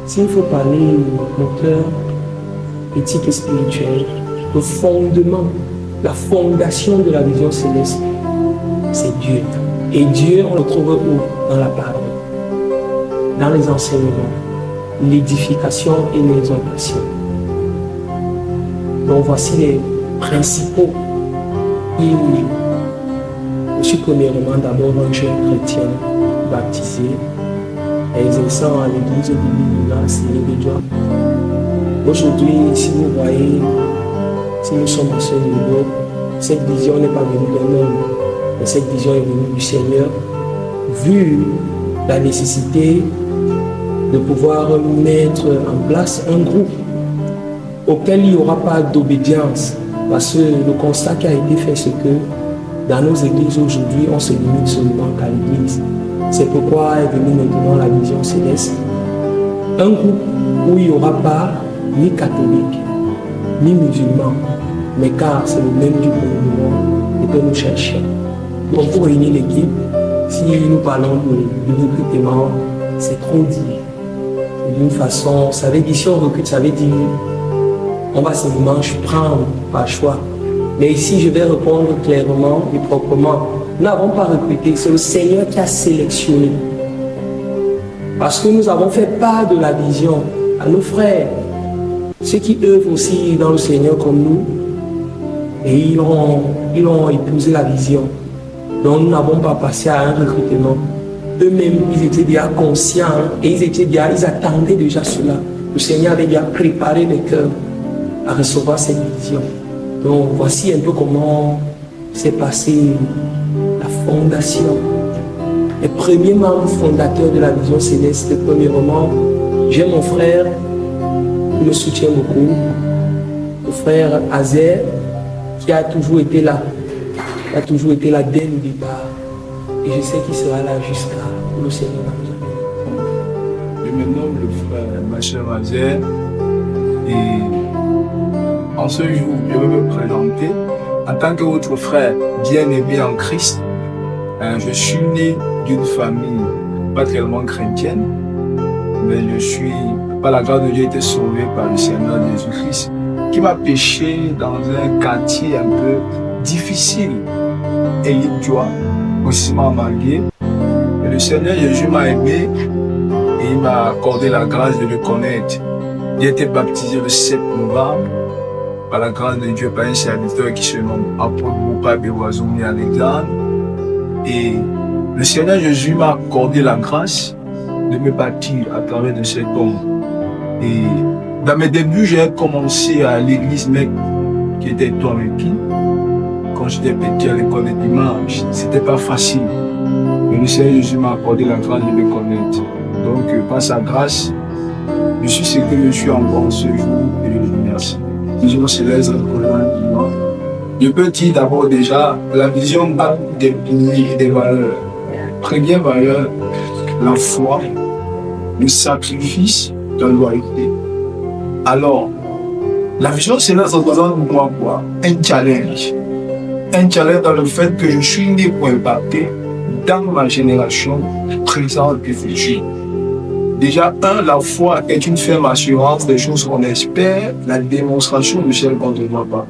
S'il faut parler moteur, éthique et spirituel, le fondement, la fondation de la vision céleste, c'est Dieu. Et Dieu, on le trouve où? Dans la parole, dans les enseignements, l'édification et l'exhortation. Donc voici les principaux. Je suis premièrement d'abord un jeune chrétien baptisé, exerçant à l'église de l'Union de Dieu. Aujourd'hui, si vous voyez, si nous sommes à ce niveau, cette vision n'est pas venue d'un homme, mais cette vision est venue du Seigneur, vu la nécessité de pouvoir mettre en place un groupe auquel il n'y aura pas d'obédience. Parce que le constat qui a été fait, c'est que dans nos églises aujourd'hui, on se limite seulement qu'à l'église. C'est pourquoi est venue maintenant la vision céleste. Un groupe où il n'y aura pas ni catholiques, ni musulmans, mais car c'est le même Dieu que nous cherchons. Donc pour réunir l'équipe, si nous parlons de recrutement, c'est trop dit. D'une façon, ça veut dire, si on recrute, ça veut dire on va seulement prendre par choix. Mais ici, je vais répondre clairement et proprement. Nous n'avons pas recruté, c'est le Seigneur qui a sélectionné. Parce que nous avons fait part de la vision à nos frères, ceux qui œuvrent aussi dans le Seigneur comme nous, et ils ont épousé la vision. Donc nous n'avons pas passé à un recrutement. Eux-mêmes, ils étaient déjà conscients et ils attendaient déjà cela. Le Seigneur avait déjà préparé les cœurs à recevoir cette vision. Donc voici un peu comment s'est passée la fondation. Les premiers membres fondateurs de la vision céleste, premièrement, j'ai mon frère qui me soutient beaucoup, le frère Azer, qui a toujours été là. Il a toujours été là dès le départ. Et je sais qu'il sera là jusqu'à le Seigneur. Je me nomme le frère Machel Azer et en ce jour, je vais me présenter en tant que votre frère bien-aimé en Christ. Je suis né d'une famille pas tellement chrétienne, mais je suis, par la grâce de Dieu, été sauvé par le Seigneur Jésus-Christ, qui m'a péché dans un quartier un peu difficile, Élite-Joie, aussi m'a marié. Et le Seigneur Jésus m'a aimé et il m'a accordé la grâce de le connaître. J'ai été baptisé le 7 novembre par la grâce de Dieu par un serviteur qui se nomme Apôtre Boupa Béwazoumi Alexandre. Et le Seigneur Jésus m'a accordé la grâce de me bâtir à travers de cet homme. Et dans mes débuts, j'ai commencé à l'église mec qui était Tourméki. Quand j'étais petit à l'école des dimanches, c'était pas facile. Mais le Seigneur Jésus m'a accordé la grâce de me connaître. Donc, par sa grâce, je suis ce que je suis encore ce jour et je le remercie. Vision céleste, je peux dire d'abord déjà, la vision a des piliers et des valeurs. Première valeur, la foi, le sacrifice, la loyauté. Alors, la vision céleste représente pour moi quoi? Un challenge. Un challenge dans le fait que je suis né pour impacter dans ma génération présente et future. Déjà, la foi est une ferme assurance des choses qu'on espère, la démonstration de celles qu'on ne voit pas.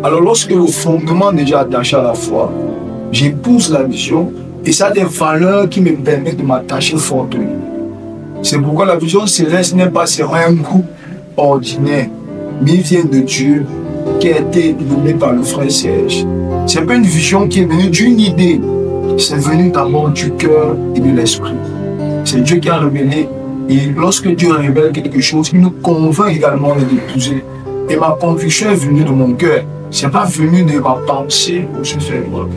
Alors, lorsque le fondement est déjà attaché à la foi, j'épouse la vision et ça a des valeurs qui me permettent de m'attacher fortement. C'est pourquoi la vision céleste n'est pas seulement un groupe ordinaire, mais il vient de Dieu qui a été donné par le frère Serge. C'est pas une vision qui est venue d'une idée, c'est venu d'abord du cœur et de l'esprit. C'est Dieu qui a révélé. Et lorsque Dieu révèle quelque chose, il nous convainc également de l'épouser. Et ma conviction est venue de mon cœur. Ce n'est pas venu de ma pensée ou se faire voir.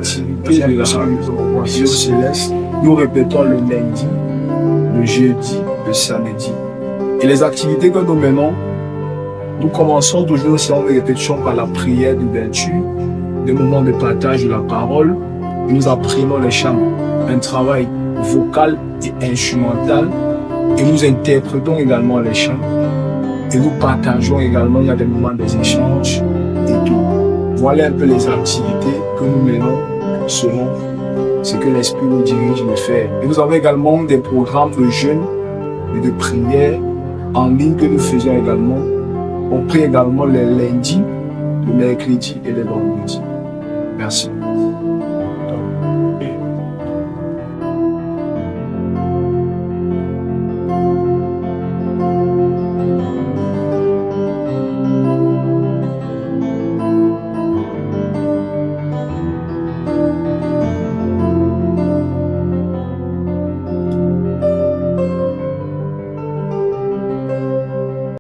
C'est de la vision céleste. Nous répétons le lundi, le jeudi, le samedi. Et les activités que nous menons, nous commençons toujours séance de répétition par la prière d'ouverture, des moments de partage de la parole. Nous apprenons les chants, un travail vocal et instrumental. Et nous interprétons également les chants. Et nous partageons également, il y a des moments des échanges et tout. Voilà un peu les activités que nous menons selon ce que l'Esprit nous dirige de faire. Et nous avons également des programmes de jeûne et de prière en ligne que nous faisons également. On prie également les lundis, le mercredi et les vendredis. Merci.